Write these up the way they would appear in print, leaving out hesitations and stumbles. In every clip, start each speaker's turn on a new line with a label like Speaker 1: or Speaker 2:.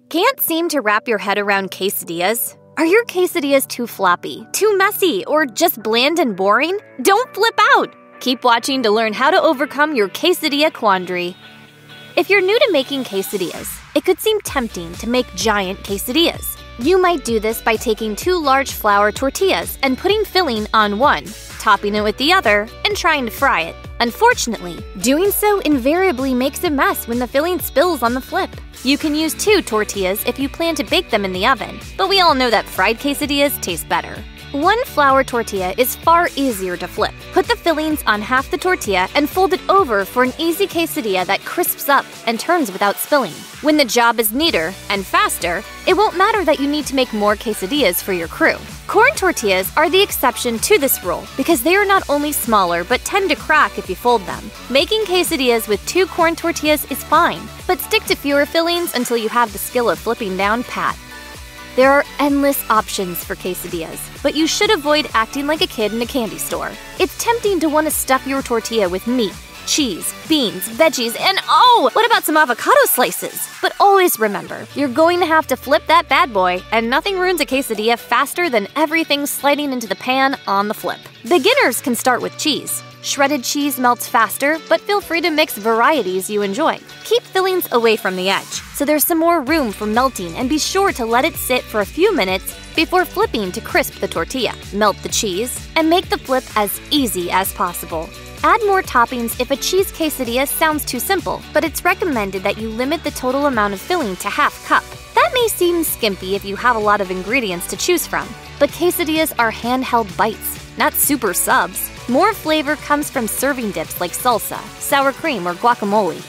Speaker 1: Can't seem to wrap your head around quesadillas? Are your quesadillas too floppy, too messy, or just bland and boring? Don't flip out! Keep watching to learn how to overcome your quesadilla quandary. If you're new to making quesadillas, it could seem tempting to make giant quesadillas. You might do this by taking 2 large flour tortillas and putting filling on one, topping it with the other, and trying to fry it. Unfortunately, doing so invariably makes a mess when the filling spills on the flip. You can use 2 tortillas if you plan to bake them in the oven, but we all know that fried quesadillas taste better. 1 flour tortilla is far easier to flip. Put the fillings on half the tortilla and fold it over for an easy quesadilla that crisps up and turns without spilling. When the job is neater and faster, it won't matter that you need to make more quesadillas for your crew. Corn tortillas are the exception to this rule because they are not only smaller but tend to crack if you fold them. Making quesadillas with 2 corn tortillas is fine, but stick to fewer fillings until you have the skill of flipping down pat. There are endless options for quesadillas, but you should avoid acting like a kid in a candy store. It's tempting to want to stuff your tortilla with meat, cheese, beans, veggies, and oh, what about some avocado slices? But always remember, you're going to have to flip that bad boy, and nothing ruins a quesadilla faster than everything sliding into the pan on the flip. Beginners can start with cheese. Shredded cheese melts faster, but feel free to mix varieties you enjoy. Keep fillings away from the edge, so there's some more room for melting, and be sure to let it sit for a few minutes before flipping to crisp the tortilla. Melt the cheese, and make the flip as easy as possible. Add more toppings if a cheese quesadilla sounds too simple, but it's recommended that you limit the total amount of filling to half cup. That may seem skimpy if you have a lot of ingredients to choose from, but quesadillas are handheld bites, not super subs. More flavor comes from serving dips like salsa, sour cream, or guacamole.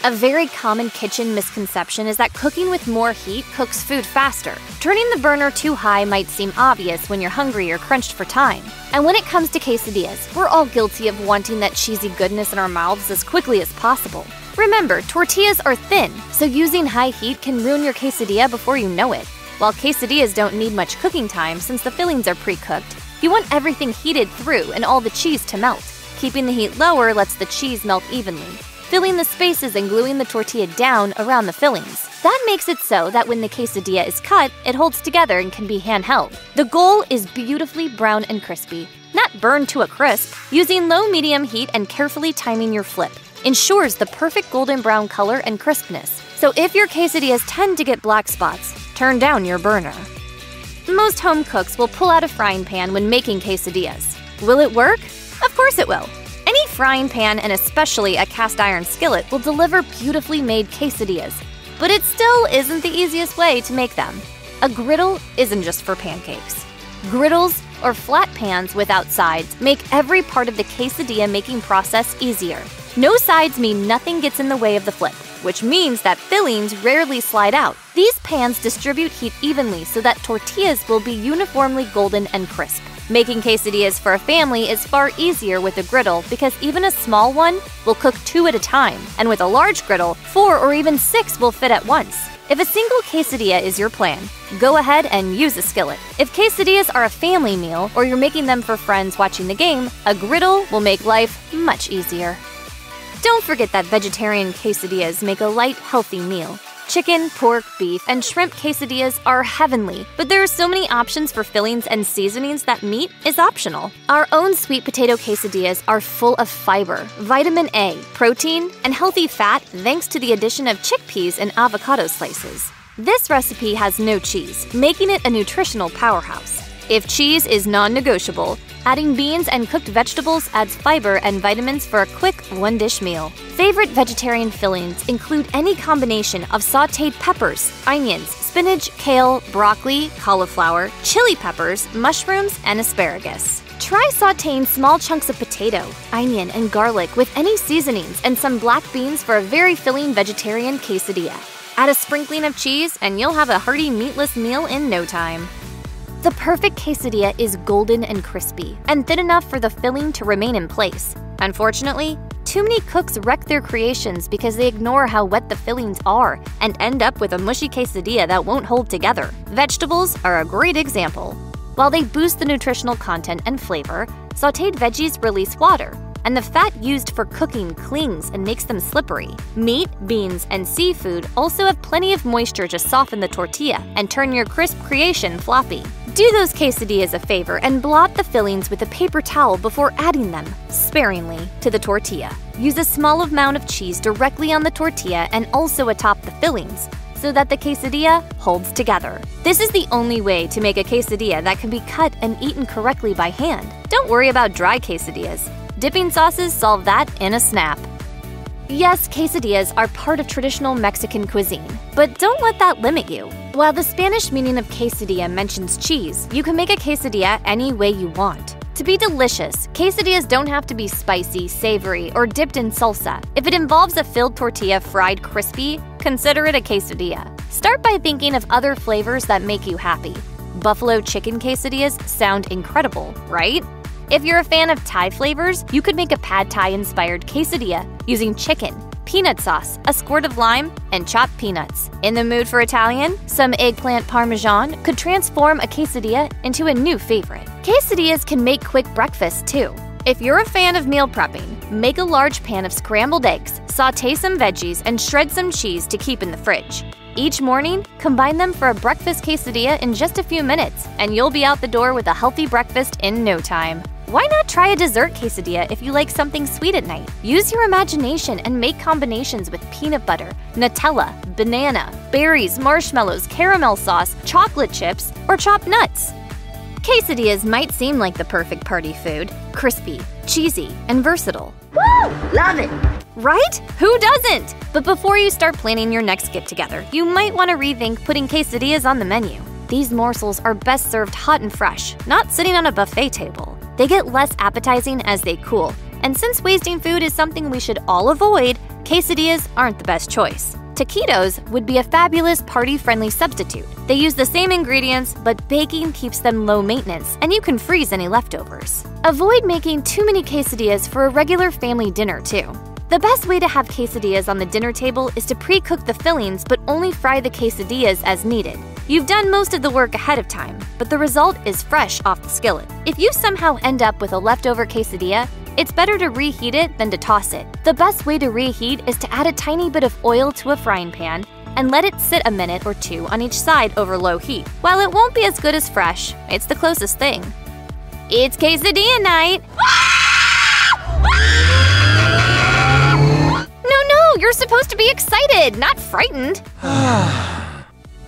Speaker 1: A very common kitchen misconception is that cooking with more heat cooks food faster. Turning the burner too high might seem obvious when you're hungry or crunched for time. And when it comes to quesadillas, we're all guilty of wanting that cheesy goodness in our mouths as quickly as possible. Remember, tortillas are thin, so using high heat can ruin your quesadilla before you know it. While quesadillas don't need much cooking time since the fillings are pre-cooked, you want everything heated through and all the cheese to melt. Keeping the heat lower lets the cheese melt evenly, filling the spaces and gluing the tortilla down around the fillings. That makes it so that when the quesadilla is cut, it holds together and can be handheld. The goal is beautifully brown and crispy, not burned to a crisp. Using low-medium heat and carefully timing your flip ensures the perfect golden brown color and crispness. So if your quesadillas tend to get black spots, turn down your burner. Most home cooks will pull out a frying pan when making quesadillas. Will it work? Of course it will. Any frying pan, and especially a cast iron skillet, will deliver beautifully made quesadillas, but it still isn't the easiest way to make them. A griddle isn't just for pancakes. Griddles, or flat pans without sides, make every part of the quesadilla making process easier. No sides mean nothing gets in the way of the flip, which means that fillings rarely slide out. These pans distribute heat evenly so that tortillas will be uniformly golden and crisp. Making quesadillas for a family is far easier with a griddle because even a small one will cook 2 at a time, and with a large griddle, 4 or even 6 will fit at once. If a single quesadilla is your plan, go ahead and use a skillet. If quesadillas are a family meal or you're making them for friends watching the game, a griddle will make life much easier. Don't forget that vegetarian quesadillas make a light, healthy meal. Chicken, pork, beef, and shrimp quesadillas are heavenly, but there are so many options for fillings and seasonings that meat is optional. Our own sweet potato quesadillas are full of fiber, vitamin A, protein, and healthy fat thanks to the addition of chickpeas and avocado slices. This recipe has no cheese, making it a nutritional powerhouse. If cheese is non-negotiable, adding beans and cooked vegetables adds fiber and vitamins for a quick one-dish meal. Favorite vegetarian fillings include any combination of sautéed peppers, onions, spinach, kale, broccoli, cauliflower, chili peppers, mushrooms, and asparagus. Try sautéing small chunks of potato, onion, and garlic with any seasonings and some black beans for a very filling vegetarian quesadilla. Add a sprinkling of cheese and you'll have a hearty meatless meal in no time. The perfect quesadilla is golden and crispy, and thin enough for the filling to remain in place. Unfortunately, too many cooks wreck their creations because they ignore how wet the fillings are and end up with a mushy quesadilla that won't hold together. Vegetables are a great example. While they boost the nutritional content and flavor, sautéed veggies release water, and the fat used for cooking clings and makes them slippery. Meat, beans, and seafood also have plenty of moisture to soften the tortilla and turn your crisp creation floppy. Do those quesadillas a favor and blot the fillings with a paper towel before adding them, sparingly, to the tortilla. Use a small amount of cheese directly on the tortilla and also atop the fillings, so that the quesadilla holds together. This is the only way to make a quesadilla that can be cut and eaten correctly by hand. Don't worry about dry quesadillas. Dipping sauces solve that in a snap. Yes, quesadillas are part of traditional Mexican cuisine, but don't let that limit you. While the Spanish meaning of quesadilla mentions cheese, you can make a quesadilla any way you want. To be delicious, quesadillas don't have to be spicy, savory, or dipped in salsa. If it involves a filled tortilla fried crispy, consider it a quesadilla. Start by thinking of other flavors that make you happy. Buffalo chicken quesadillas sound incredible, right? If you're a fan of Thai flavors, you could make a pad Thai-inspired quesadilla using chicken, peanut sauce, a squirt of lime, and chopped peanuts. In the mood for Italian, some eggplant parmesan could transform a quesadilla into a new favorite. Quesadillas can make quick breakfast too. If you're a fan of meal prepping, make a large pan of scrambled eggs, sauté some veggies, and shred some cheese to keep in the fridge. Each morning, combine them for a breakfast quesadilla in just a few minutes, and you'll be out the door with a healthy breakfast in no time. Why not try a dessert quesadilla if you like something sweet at night? Use your imagination and make combinations with peanut butter, Nutella, banana, berries, marshmallows, caramel sauce, chocolate chips, or chopped nuts. Quesadillas might seem like the perfect party food, crispy, cheesy, and versatile.
Speaker 2: Woo! Love it!
Speaker 1: Right? Who doesn't? But before you start planning your next get-together, you might want to rethink putting quesadillas on the menu. These morsels are best served hot and fresh, not sitting on a buffet table. They get less appetizing as they cool, and since wasting food is something we should all avoid, quesadillas aren't the best choice. Taquitos would be a fabulous party-friendly substitute. They use the same ingredients, but baking keeps them low maintenance, and you can freeze any leftovers. Avoid making too many quesadillas for a regular family dinner, too. The best way to have quesadillas on the dinner table is to pre-cook the fillings but only fry the quesadillas as needed. You've done most of the work ahead of time, but the result is fresh off the skillet. If you somehow end up with a leftover quesadilla, it's better to reheat it than to toss it. The best way to reheat is to add a tiny bit of oil to a frying pan and let it sit a minute or two on each side over low heat. While it won't be as good as fresh, it's the closest thing. It's quesadilla night! No, you're supposed to be excited, not frightened.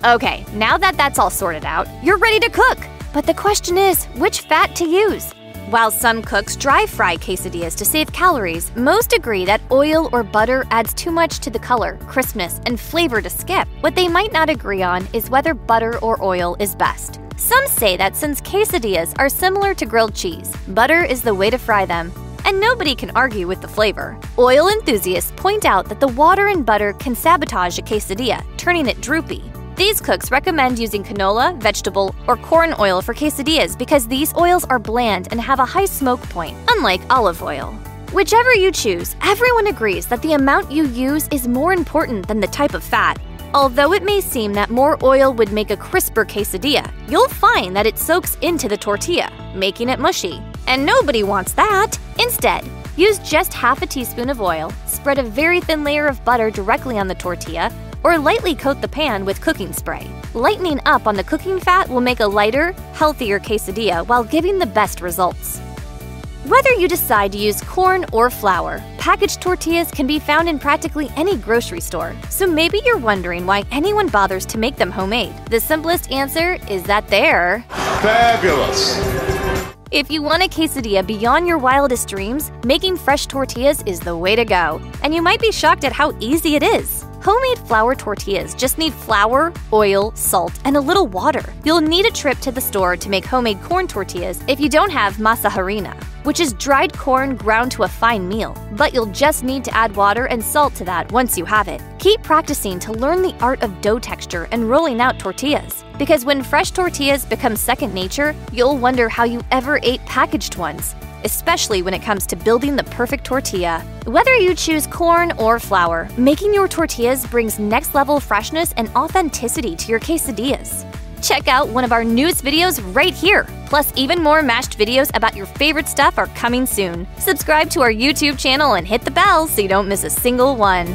Speaker 1: Okay, now that that's all sorted out, you're ready to cook. But the question is, which fat to use? While some cooks dry fry quesadillas to save calories, most agree that oil or butter adds too much to the color, crispness, and flavor to skip. What they might not agree on is whether butter or oil is best. Some say that since quesadillas are similar to grilled cheese, butter is the way to fry them, and nobody can argue with the flavor. Oil enthusiasts point out that the water in butter can sabotage a quesadilla, turning it droopy. These cooks recommend using canola, vegetable, or corn oil for quesadillas because these oils are bland and have a high smoke point, unlike olive oil. Whichever you choose, everyone agrees that the amount you use is more important than the type of fat. Although it may seem that more oil would make a crisper quesadilla, you'll find that it soaks into the tortilla, making it mushy. And nobody wants that! Instead, use just half a teaspoon of oil, spread a very thin layer of butter directly on the tortilla, or lightly coat the pan with cooking spray. Lightening up on the cooking fat will make a lighter, healthier quesadilla while giving the best results. Whether you decide to use corn or flour, packaged tortillas can be found in practically any grocery store, so maybe you're wondering why anyone bothers to make them homemade. The simplest answer is that they're
Speaker 3: fabulous!
Speaker 1: If you want a quesadilla beyond your wildest dreams, making fresh tortillas is the way to go. And you might be shocked at how easy it is. Homemade flour tortillas just need flour, oil, salt, and a little water. You'll need a trip to the store to make homemade corn tortillas if you don't have masa harina, which is dried corn ground to a fine meal. But you'll just need to add water and salt to that once you have it. Keep practicing to learn the art of dough texture and rolling out tortillas. Because when fresh tortillas become second nature, you'll wonder how you ever ate packaged ones, especially when it comes to building the perfect tortilla. Whether you choose corn or flour, making your tortillas brings next-level freshness and authenticity to your quesadillas. Check out one of our newest videos right here! Plus, even more mashed videos about your favorite stuff are coming soon. Subscribe to our YouTube channel and hit the bell so you don't miss a single one.